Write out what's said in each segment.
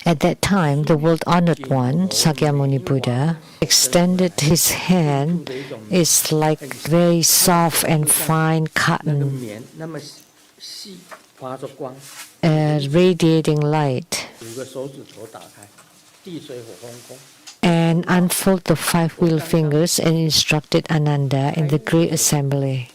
At that time, the world-honored one, Sakyamuni Buddha, extended his hand. It's like very soft and fine cotton, radiating light, and unfolded the 5 wheel fingers and instructed Ananda in the great assembly.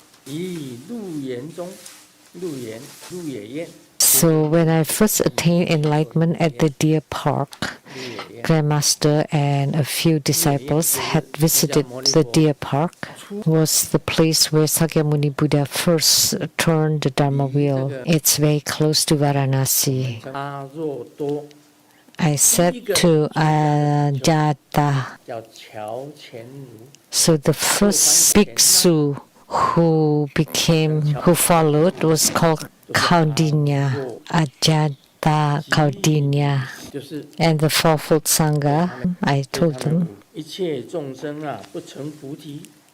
So when I first attained enlightenment at the Deer Park, Grandmaster and a few disciples had visited the Deer Park. Was the place where Sakyamuni Buddha first turned the Dharma wheel. It's very close to Varanasi. I said to Ajata, so the first bhiksu who followed was called Kaudinya, Ajata Kaudinya. And the fourfold Sangha, I told them,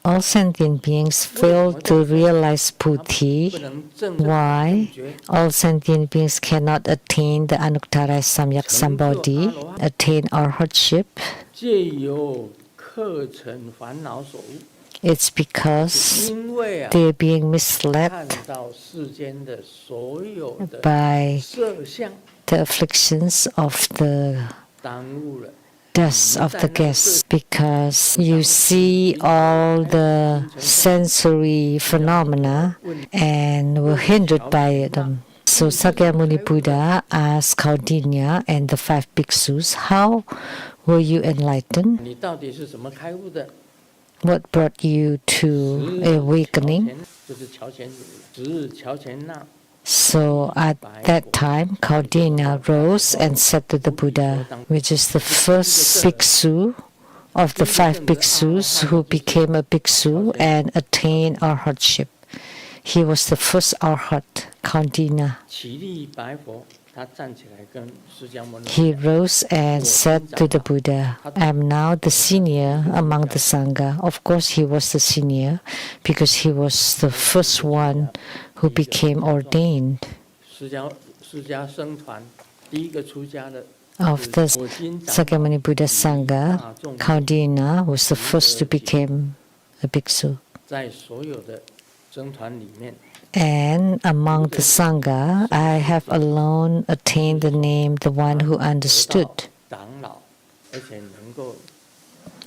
all sentient beings fail to realize Bodhi. Why? All sentient beings cannot attain the Anuttara Samyak Sambodhi, attain arhatship. It's because they're being misled by the afflictions of the dust of the guests, because you see all the sensory phenomena and were hindered by them. So Sakyamuni Buddha asked Kaudinya and the 5 bhiksus, how were you enlightened? What brought you to awakening? So at that time, Kaudinya rose and said to the Buddha, which is the first bhiksu of the 5 bhiksus who became a bhiksu and attained arhatship. He was the first arhat, Kaudinya. He rose and said to the Buddha, I am now the senior among the Sangha. Of course, he was the senior because he was the first one who became ordained. Of the Sakyamuni Buddha Sangha, Kaudinya was the first to become a bhiksu. And among the Sangha, I have alone attained the name, the one who understood.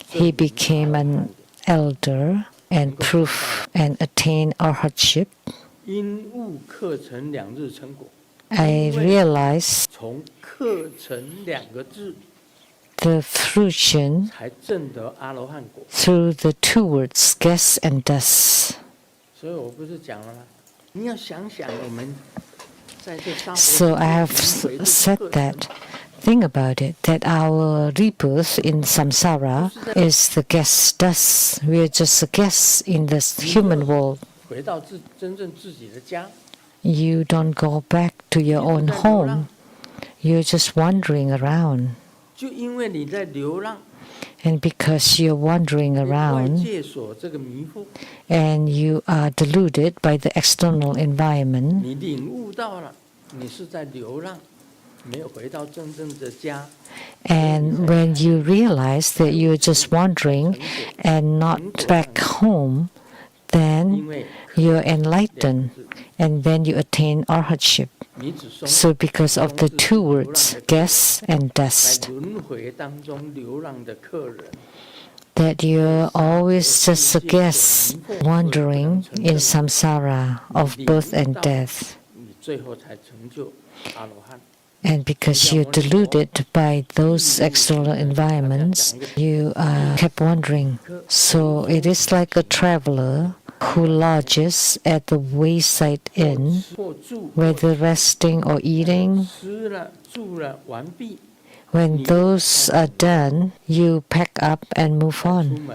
He became an elder and proof and attained arhatship. I realized the fruition through the 2 words, guess and thus. So I have said that. Think about it, that our rebirth in samsara is the guess dust. We are just a guess in this human world. You don't go back to your own home. You're just wandering around. And because you're wandering around and you are deluded by the external environment, and when you realize that you're just wandering and not back home, then you're enlightened and then you attain arhatship. So because of the 2 words, guess and dust, that you're always just a guest wandering in samsara of birth and death. And because you're deluded by those external environments, you kept wandering. So it is like a traveler who lodges at the wayside inn, whether resting or eating. When those are done, you pack up and move on.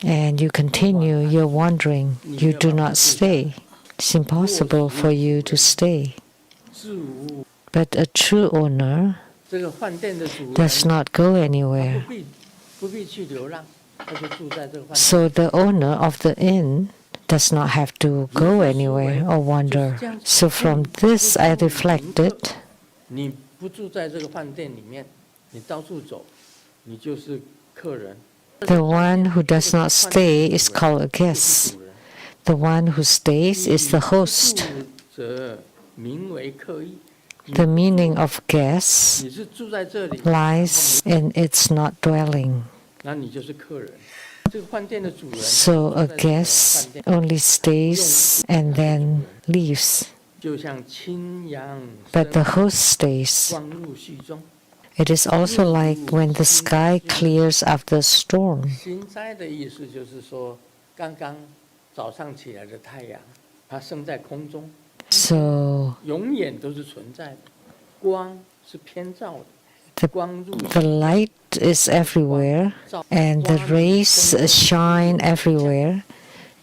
And you continue your wandering. You do not stay. It's impossible for you to stay. But a true owner does not go anywhere. So the owner of the inn does not have to go anywhere or wander. So from this I reflected, 你不住在这个饭店里面，你到处走，你就是客人。 the one who does not stay is called a guest. The one who stays is the host. 者名为客意。 The meaning of guest 你是住在这里， lies in its not dwelling. 那你就是客人。这个饭店的主人。 So a guest only stays and then leaves. 就像清阳 But the host stays. 光入虚中。 It is also like when the sky clears after a storm. 心斋的意思就是说，刚刚早上起来的太阳，它升在空中。 So 永远都是存在的，光是偏照的，光入 the light is everywhere, and the rays shine everywhere,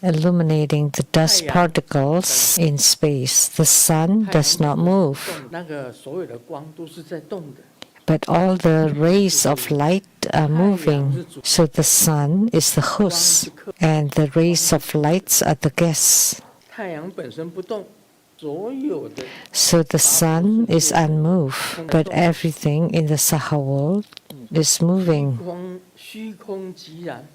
illuminating the dust particles in space. The sun does not move, 那个所有的光都是在动的。 but all the rays of light are moving. So the sun is the host, and the rays of lights are the guests. 太阳本身不动，所有的 So the sun is unmoved, but everything in the Saha world is moving. 虚空寂然，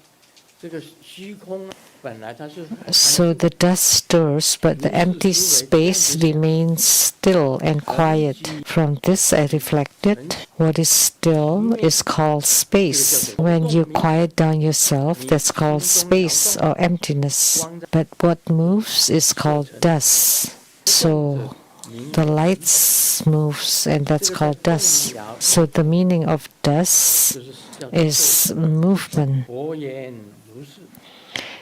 这个虚空本来它是。 So the dust stirs, but the empty space remains still and quiet. From this I reflected, what is still is called space. When you quiet down yourself, that's called space or emptiness. But what moves is called dust. So the lights moves, and that's called dust. So the meaning of dust is movement. 佛言如是，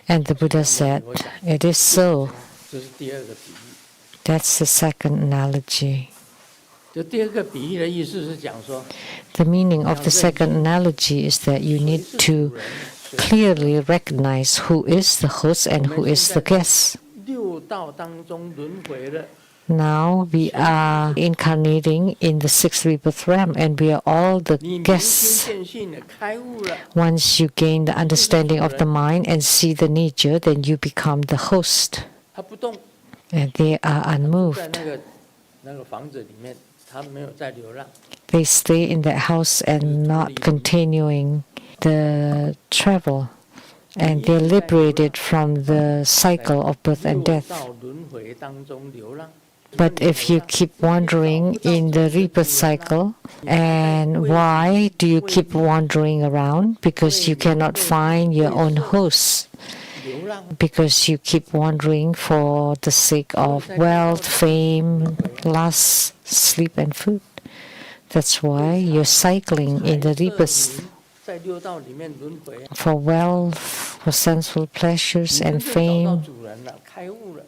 And the Buddha said, it is so. 这是第二个比喻。 That's the second analogy. 这第二个比喻的意思是讲说， The meaning of the second analogy is that you need to clearly recognize who is the host and who is the guest. 六道当中轮回了。 Now we are incarnating in the sixth rebirth realm, and we are all the 你明心 guests. 见性的开悟了， Once you gain the understanding of the mind and see the nature, then you become the host, 他不动， and they are 在 unmoved. 那个房子里面，他没有在流浪。 They stay in that house and not continuing the travel, and they're liberated from the cycle of birth and 六 death. 道轮回当中流浪。 But if you keep wandering in the rebirth cycle, and why do you keep wandering around? Because you cannot find your own host. 流浪 Because you keep wandering for the sake of wealth, fame, lust, sleep, and food. That's why you're cycling in the rebirth 在六道里面轮回， for wealth, for sensual pleasures 你 and 真正找到 fame. 主人了，开悟了，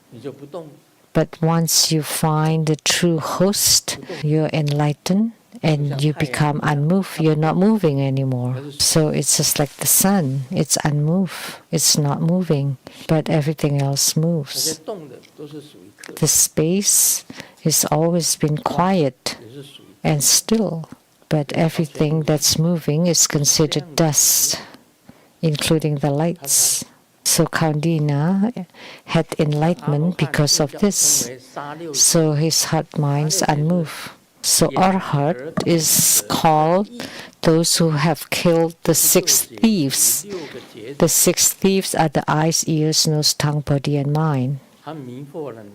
你就不动。 But once you find the true host, you're enlightened and you become unmoved. You're not moving anymore. So it's just like the sun. It's unmoved. It's not moving, but everything else 那些 moves. 动的都是属于客， The space has always been quiet 也是属于 and still, but everything that's moving is considered dust, including the lights. So Kaundina had enlightenment because of this. So his heart minds unmoved. So our heart is called those who have killed the 6 thieves. 6个劫， The 6 thieves are the eyes, ears, nose, tongue, body, and mind. 他迷惑了你，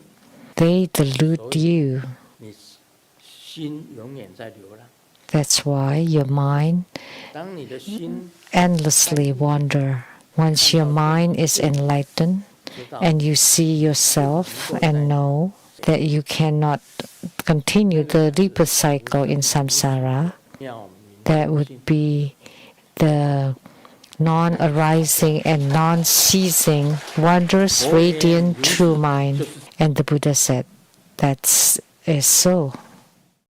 They delude you. 你心永远在流浪。 That's why your mind 当你的心 endlessly wander. Once your mind is enlightened 知道 and you see yourself and know that you cannot continue the rebirth cycle in samsara, 妙明 that would be the non-arising and non-ceasing, wondrous, radiant, true mind. And the Buddha said, that is so.